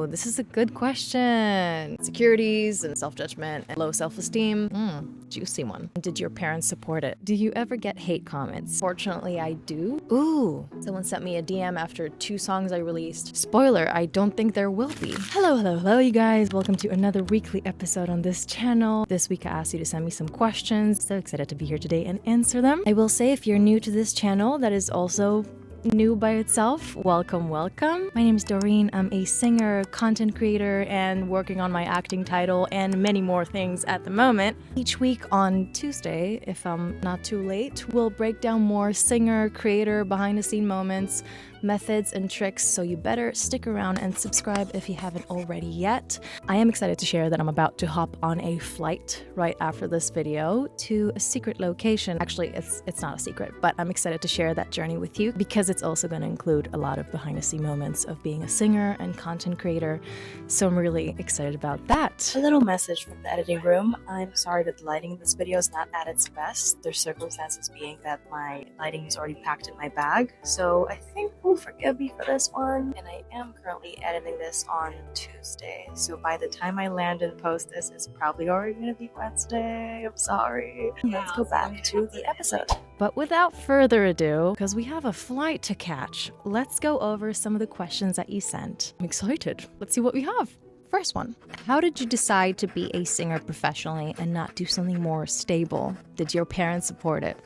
this is a good question. Insecurities and self-judgment and low self-esteem. Juicy one. Did your parents support it? Do you ever get hate comments? Fortunately, I do. Ooh, someone sent me a DM after 2 songs I released. Spoiler, I don't think there will be. Hello, you guys. Welcome to another weekly episode on this channel. This week, I asked you to send me some questions. So excited to be here today and answer them. I will say, if you're new to this channel, that is also new by itself, welcome. My name is Doreen. I'm a singer, content creator, and working on my acting title and many more things at the moment. Each week on Tuesday, if I'm not too late, we'll break down more singer, creator, behind the scene moments, methods, and tricks, so you better stick around and subscribe if you haven't already yet. I am excited to share that I'm about to hop on a flight right after this video to a secret location. Actually, it's not a secret, but I'm excited to share that journey with you because it's also going to include a lot of behind the scene moments of being a singer and content creator. So I'm really excited about that. A little message from the editing room. I'm sorry that the lighting in this video is not at its best. There's circumstances being that my lighting is already packed in my bag. So I think forgive me for this one, and I am currently editing this on Tuesday, so by the time I land and post this, it's probably already gonna be Wednesday. I'm sorry. Let's go back to the episode. But without further ado, because we have a flight to catch, let's go over some of the questions that you sent. I'm excited. Let's see what we have. First one, how did you decide to be a singer professionally and not do something more stable? Did your parents support it?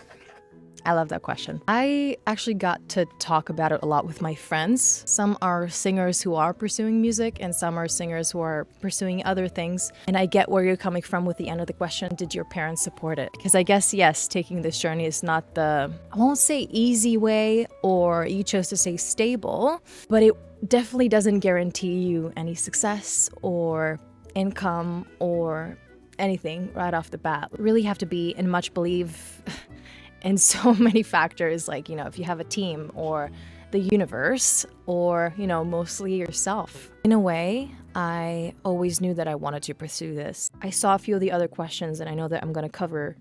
I love that question. I actually got to talk about it a lot with my friends. Some are singers who are pursuing music, and some are singers who are pursuing other things. And I get where you're coming from with the end of the question. Did your parents support it? Because I guess, yes, taking this journey is not the, I won't say easy way, or you chose to say stable, but it definitely doesn't guarantee you any success or income or anything right off the bat. You really have to be in much believe in so many factors, like, if you have a team or the universe or, mostly yourself. In a way, I always knew that I wanted to pursue this. I saw a few of the other questions, and I know that I'm going to cover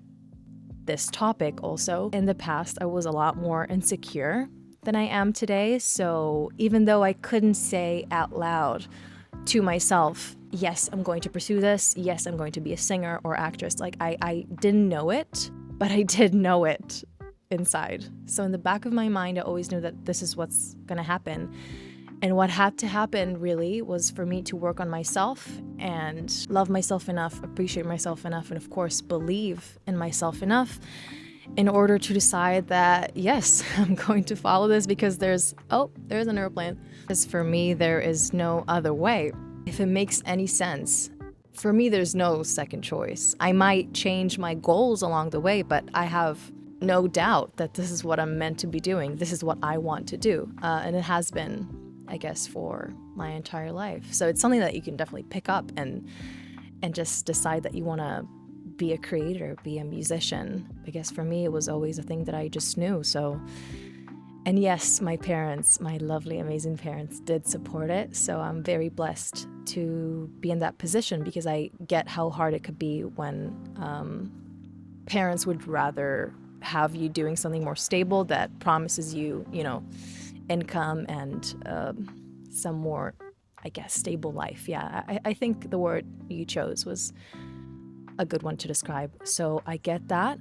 this topic also. In the past, I was a lot more insecure than I am today. So even though I couldn't say out loud to myself, yes, I'm going to pursue this, yes, I'm going to be a singer or actress, like I didn't know it, but I did know it inside. So in the back of my mind, I always knew that this is what's gonna happen. And what had to happen really was for me to work on myself and love myself enough, appreciate myself enough, and of course, believe in myself enough in order to decide that, yes, I'm going to follow this because there's an airplane. Because for me, there is no other way. If it makes any sense, for me, there's no second choice. I might change my goals along the way, but I have no doubt that this is what I'm meant to be doing. This is what I want to do. And it has been, I guess, for my entire life. So it's something that you can definitely pick up and just decide that you want to be a creator, be a musician. I guess for me, it was always a thing that I just knew. So, and yes, my parents, my lovely, amazing parents did support it. So I'm very blessed to be in that position because I get how hard it could be when parents would rather have you doing something more stable that promises you, income and some more, I guess, stable life. Yeah, I think the word you chose was a good one to describe. So I get that.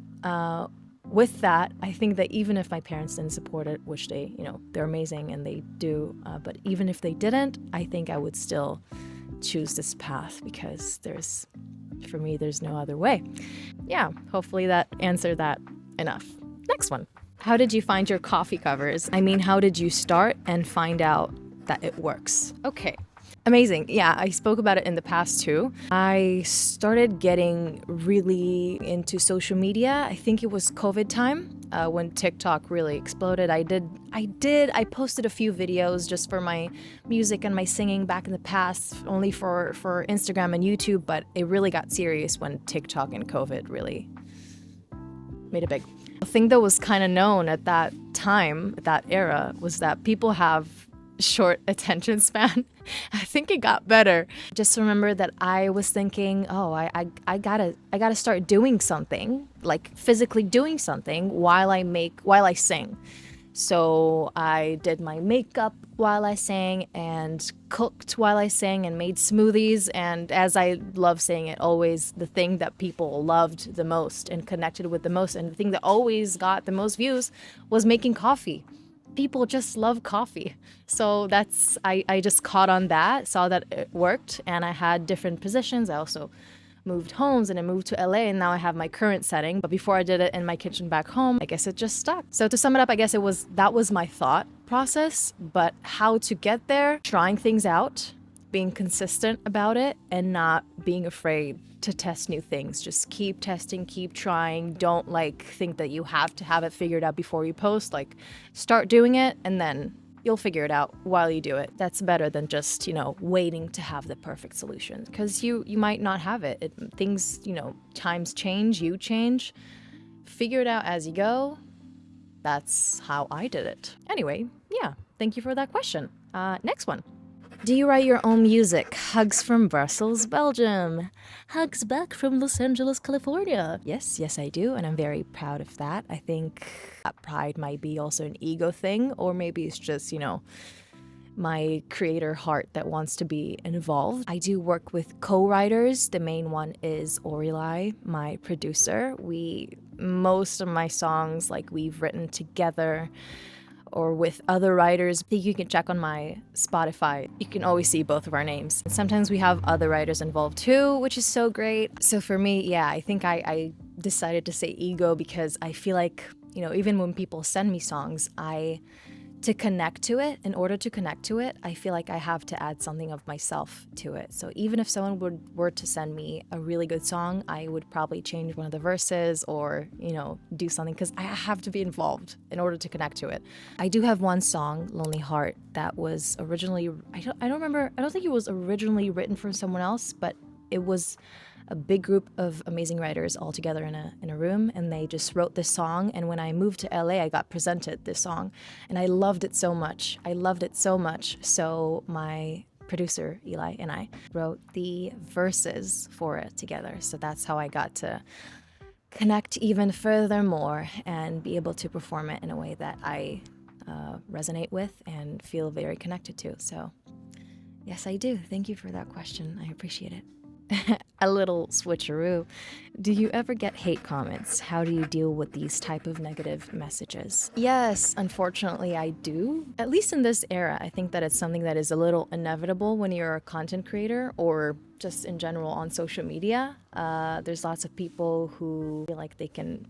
With that, I think that even if my parents didn't support it, which they, they're amazing and they do, but even if they didn't, I think I would still choose this path because for me, there's no other way. Yeah, hopefully that answered that enough. Next one. How did you find your coffee covers? I mean, how did you start and find out that it works? Okay. Amazing. Yeah, I spoke about it in the past too. I started getting really into social media. I think it was COVID time when TikTok really exploded. I posted a few videos just for my music and my singing back in the past, only for Instagram and YouTube, but it really got serious when TikTok and COVID really made it big. The thing that was kind of known at that time, at that era, was that people have short attention span. I think it got better. Just remember that I was thinking, I gotta start doing something, like physically doing something while I sing. So I did my makeup while I sang and cooked while I sang and made smoothies. And as I love saying it, always the thing that people loved the most and connected with the most and the thing that always got the most views was making coffee. People just love coffee. So I just caught on that, saw that it worked, and I had different positions. I also moved homes and I moved to LA, and now I have my current setting. But before I did it in my kitchen back home, I guess it just stuck. So to sum it up, I guess that was my thought process, but how to get there, trying things out, being consistent about it, and not being afraid to test new things. Just keep testing, keep trying. Don't think that you have to have it figured out before you post. Start doing it and then you'll figure it out while you do it. That's better than just, waiting to have the perfect solution, because you might not have it. Things, times change, you change. Figure it out as you go. That's how I did it. Anyway, yeah, thank you for that question. Next one. Do you write your own music? Hugs from Brussels, Belgium. Hugs back from Los Angeles, California. Yes, I do, and I'm very proud of that. I think that pride might be also an ego thing, or maybe it's just, my creator heart that wants to be involved. I do work with co-writers. The main one is Orelai, my producer. Most of my songs, we've written together or with other writers. I think you can check on my Spotify. You can always see both of our names. Sometimes we have other writers involved too, which is so great. So for me, yeah, I think I decided to say ego because I feel like, even when people send me songs, in order to connect to it, I feel like I have to add something of myself to it. So even if someone were to send me a really good song, I would probably change one of the verses or, do something, because I have to be involved in order to connect to it. I do have one song, Lonely Heart, that was originally, I don't think it was originally written for someone else, but it was a big group of amazing writers all together in a room, and they just wrote this song. And when I moved to LA, I got presented this song, and I loved it so much. So my producer, Eli, and I wrote the verses for it together. So that's how I got to connect even furthermore and be able to perform it in a way that I resonate with and feel very connected to. So yes, I do. Thank you for that question. I appreciate it. A little switcheroo. Do you ever get hate comments? How do you deal with these type of negative messages? Yes, unfortunately I do. At least in this era, I think that it's something that is a little inevitable when you're a content creator or just in general on social media. There's lots of people who feel like they can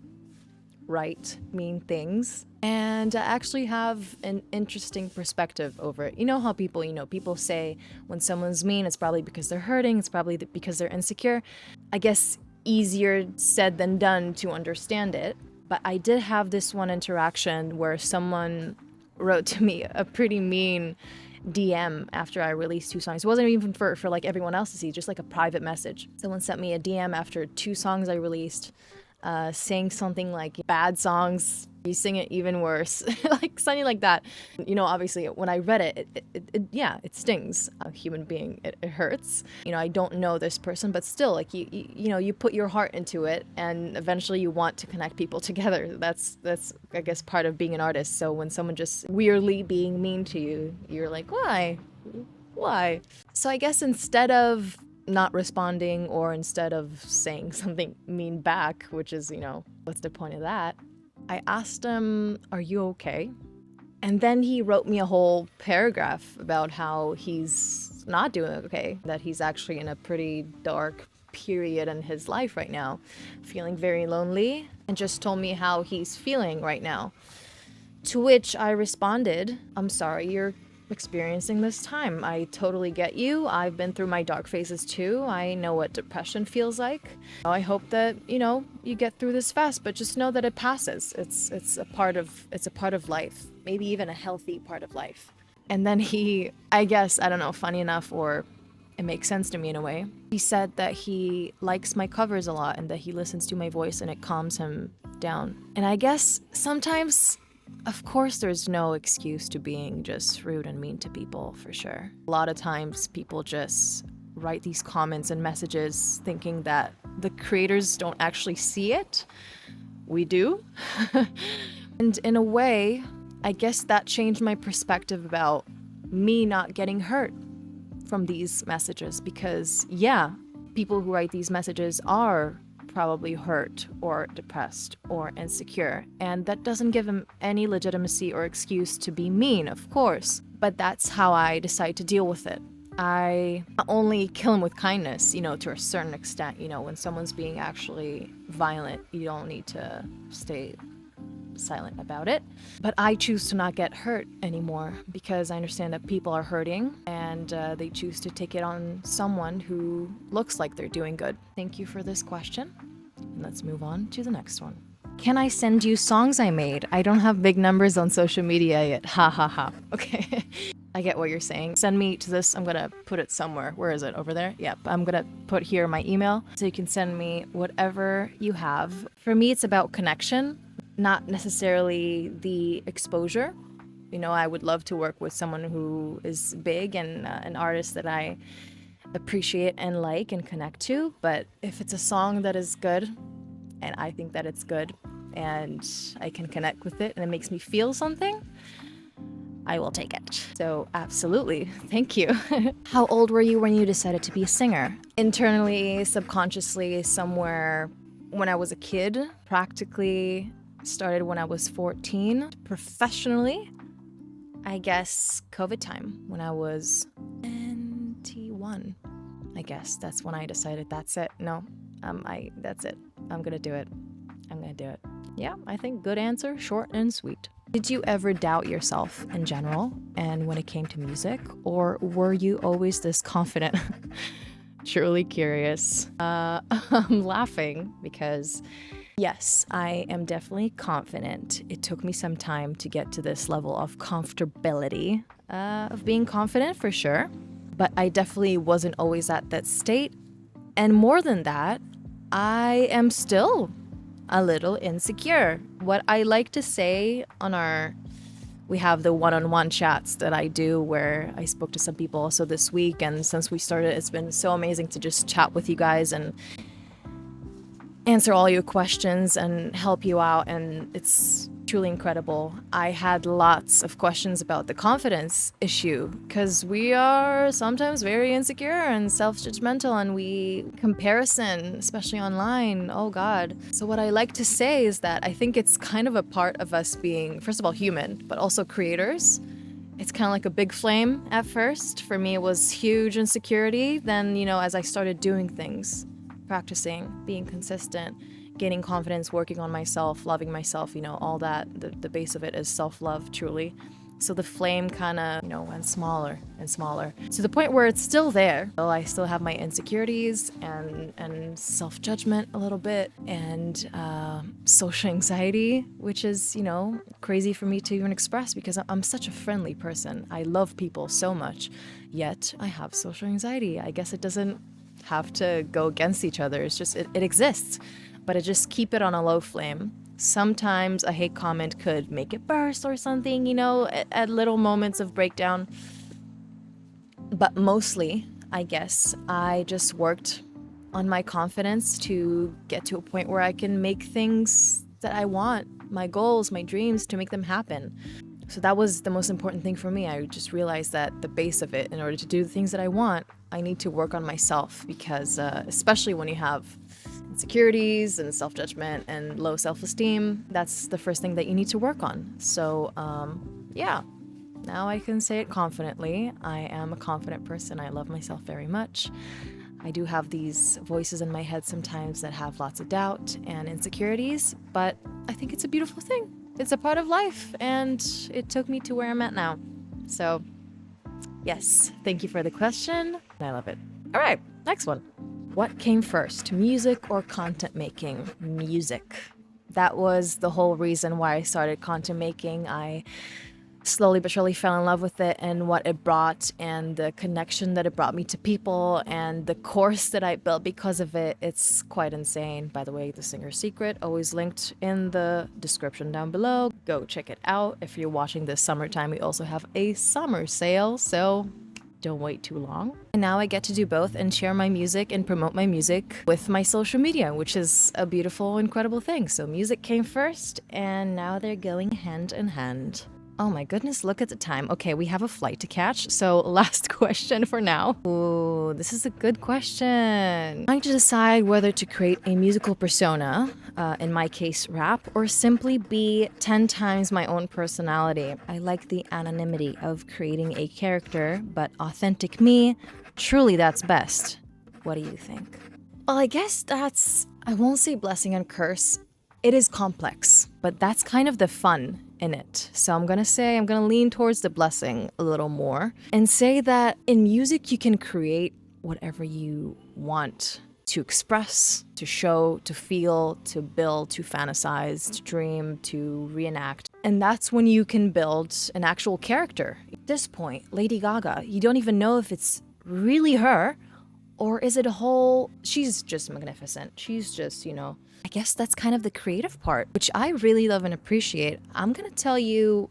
write mean things, and I actually have an interesting perspective over it. You know how people say when someone's mean, it's probably because they're hurting, it's probably because they're insecure. I guess easier said than done to understand it, but I did have this one interaction where someone wrote to me a pretty mean DM after I released 2 songs. It wasn't even for everyone else to see, just a private message. Someone sent me a DM after 2 songs I released, saying something like, bad songs, you sing it even worse, something like that. Obviously when I read it, it stings. A human being, it hurts. I don't know this person, but still, you put your heart into it, and eventually you want to connect people together. That's I guess part of being an artist. So when someone just weirdly being mean to you, you're like, why? So I guess instead of not responding, or instead of saying something mean back, which is, what's the point of that? I asked him, are you okay? And then he wrote me a whole paragraph about how he's not doing okay, that he's actually in a pretty dark period in his life right now, feeling very lonely, and just told me how he's feeling right now. To which I responded, I'm sorry you're experiencing this time. I totally get you. I've been through my dark phases too. I know what depression feels like. I hope that, you get through this fast, but just know that it passes. It's a part of life. Maybe even a healthy part of life. And then he, I guess, I don't know, funny enough, or it makes sense to me in a way, he said that he likes my covers a lot and that he listens to my voice and it calms him down. And I guess sometimes, of course, there's no excuse to being just rude and mean to people, for sure. A lot of times people just write these comments and messages thinking that the creators don't actually see it. We do. And in a way, I guess that changed my perspective about me not getting hurt from these messages, because yeah, people who write these messages are probably hurt or depressed or insecure, and that doesn't give them any legitimacy or excuse to be mean, of course, but that's how I decide to deal with it. I only kill them with kindness, to a certain extent. When someone's being actually violent, you don't need to stay silent about it. But I choose to not get hurt anymore because I understand that people are hurting, and they choose to take it on someone who looks like they're doing good. Thank you for this question. And let's move on to the next one. Can I send you songs I made? I don't have big numbers on social media yet. Ha ha ha. Okay. I get what you're saying. Send me to this. I'm gonna put it somewhere. Where is it? Over there? Yep. I'm gonna put here my email so you can send me whatever you have. For me, it's about connection, not necessarily the exposure. I would love to work with someone who is big and an artist that I appreciate and like and connect to. But if it's a song that is good and I think that it's good and I can connect with it and it makes me feel something, I will take it. So absolutely, thank you. How old were you when you decided to be a singer? Internally, subconsciously, somewhere when I was a kid. Practically started when I was 14. Professionally, I guess COVID time when I was 21. I guess that's when I decided that's it. No, that's it. I'm gonna do it. Yeah, I think good answer, short and sweet. Did you ever doubt yourself in general and when it came to music, or were you always this confident? Truly curious. I'm laughing because yes, I am definitely confident. It took me some time to get to this level of comfortability, of being confident for sure, but I definitely wasn't always at that state. And more than that, I am still a little insecure. What I like to say we have the one-on-one chats that I do where I spoke to some people also this week, and since we started, it's been so amazing to just chat with you guys and answer all your questions and help you out, and it's truly incredible. I had lots of questions about the confidence issue because we are sometimes very insecure and self-judgmental, and we comparison, especially online. Oh God. So what I like to say is that I think it's kind of a part of us being, first of all, human, but also creators. It's kind of like a big flame at first. For me, it was huge insecurity. Then, as I started doing things, practicing, being consistent, gaining confidence, working on myself, loving myself, all that. The base of it is self-love, truly. So the flame kind of, went smaller and smaller to the point where it's still there. So I still have my insecurities and self-judgment a little bit, and social anxiety, which is, crazy for me to even express because I'm such a friendly person. I love people so much, yet I have social anxiety. I guess it doesn't have to go against each other. It's just, it exists, but I just keep it on a low flame. Sometimes a hate comment could make it burst or something, at little moments of breakdown. But mostly, I guess, I just worked on my confidence to get to a point where I can make things that I want, my goals, my dreams, to make them happen. So that was the most important thing for me. I just realized that the base of it, in order to do the things that I want, I need to work on myself, because especially when you have insecurities and self-judgment and low self-esteem, that's the first thing that you need to work on. So yeah, now I can say it confidently. I am a confident person. I love myself very much. I do have these voices in my head sometimes that have lots of doubt and insecurities, but I think it's a beautiful thing. It's a part of life, and it took me to where I'm at now. So yes, thank you for the question. I love it. All right, next one. What came first, music or content making? Music. That was the whole reason why I started content making. I slowly but surely fell in love with it and what it brought, and the connection that it brought me to people, and the course that I built because of it. It's quite insane. By the way, The Singer's Secret, always linked in the description down below. Go check it out. If you're watching this summertime, we also have a summer sale, so don't wait too long. And now I get to do both and share my music and promote my music with my social media, which is a beautiful, incredible thing. So music came first, and now they're going hand in hand. Oh my goodness, look at the time. Okay, we have a flight to catch. So last question for now. Ooh, this is a good question. Trying to decide whether to create a musical persona, in my case rap, or simply be 10 times my own personality. I like the anonymity of creating a character, but authentic me, truly that's best. What do you think? Well, I guess I won't say blessing and curse. It is complex, but that's kind of the fun in it. So I'm gonna lean towards the blessing a little more and say that in music you can create whatever you want to express, to show, to feel, to build, to fantasize, to dream, to reenact. And that's when you can build an actual character. At this point, Lady Gaga, you don't even know if it's really her or is it a whole, she's just magnificent. She's just, I guess that's kind of the creative part, which I really love and appreciate. I'm gonna tell you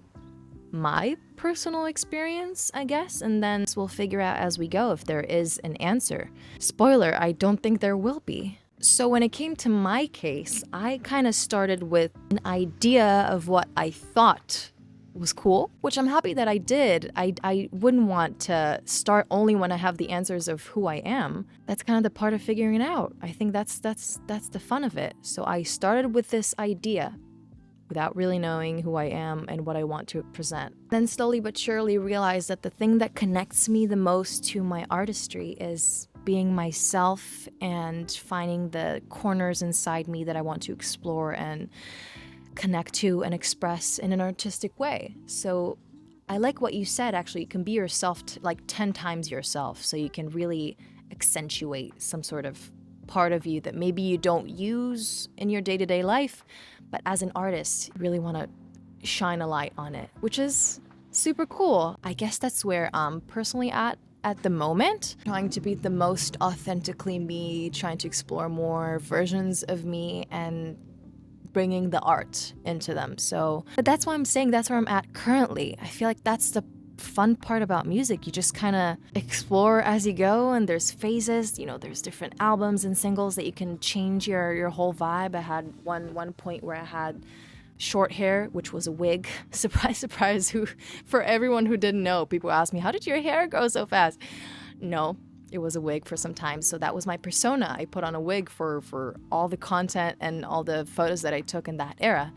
my personal experience, I guess, and then we'll figure out as we go if there is an answer. Spoiler, I don't think there will be. So when it came to my case, I kind of started with an idea of what I thought was cool, which I'm happy that I did. I wouldn't want to start only when I have the answers of who I am. That's kind of the part of figuring it out. I think that's the fun of it. So I started with this idea without really knowing who I am and what I want to present. Then slowly but surely realized that the thing that connects me the most to my artistry is being myself and finding the corners inside me that I want to explore and connect to and express in an artistic way. So I like what you said, actually. You can be yourself like 10 times yourself, so you can really accentuate some sort of part of you that maybe you don't use in your day-to-day life, but as an artist, you really want to shine a light on it, which is super cool. I guess that's where I'm personally at the moment, trying to be the most authentically me, trying to explore more versions of me and bringing the art into them. So, but that's why I'm saying that's where I'm at currently. I feel like that's the fun part about music. You just kind of explore as you go, and there's phases, there's different albums and singles that you can change your whole vibe. I had one point where I had short hair, which was a wig. Surprise, surprise, for everyone who didn't know, people asked me, how did your hair grow so fast? No, it was a wig for some time. So that was my persona. I put on a wig for all the content and all the photos that I took in that era.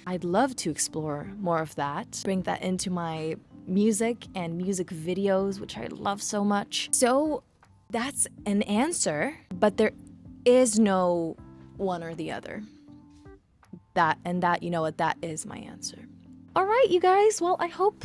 I'd love to explore more of that, bring that into my music and music videos, which I love so much. So that's an answer, but there is no one or the other. That, you know what, that is my answer. All right, you guys. Well, I hope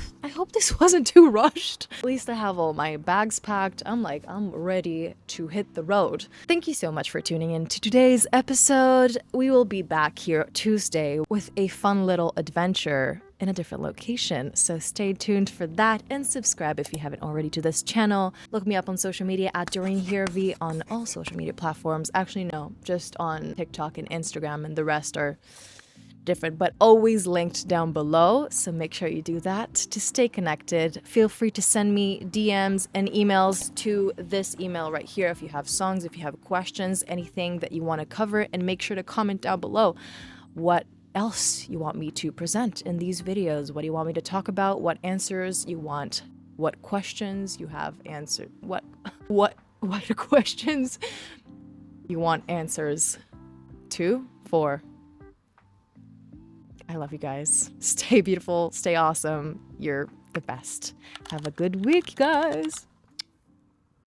this wasn't too rushed. At least I have all my bags packed. I'm ready to hit the road. Thank you so much for tuning in to today's episode. We will be back here Tuesday with a fun little adventure in a different location. So stay tuned for that and subscribe if you haven't already to this channel. Look me up on social media at Doreen Hervey on all social media platforms. Actually, no, just on TikTok and Instagram, and the rest are different, but always linked down below. So make sure you do that to stay connected. Feel free to send me DMs and emails to this email right here if you have songs, if you have questions, anything that you want to cover, and make sure to comment down below what else you want me to present in these videos. What do you want me to talk about? What answers you want? What questions you have answered? What questions you want answers to? For. I love you guys. Stay beautiful, stay awesome. You're the best. Have a good week, guys.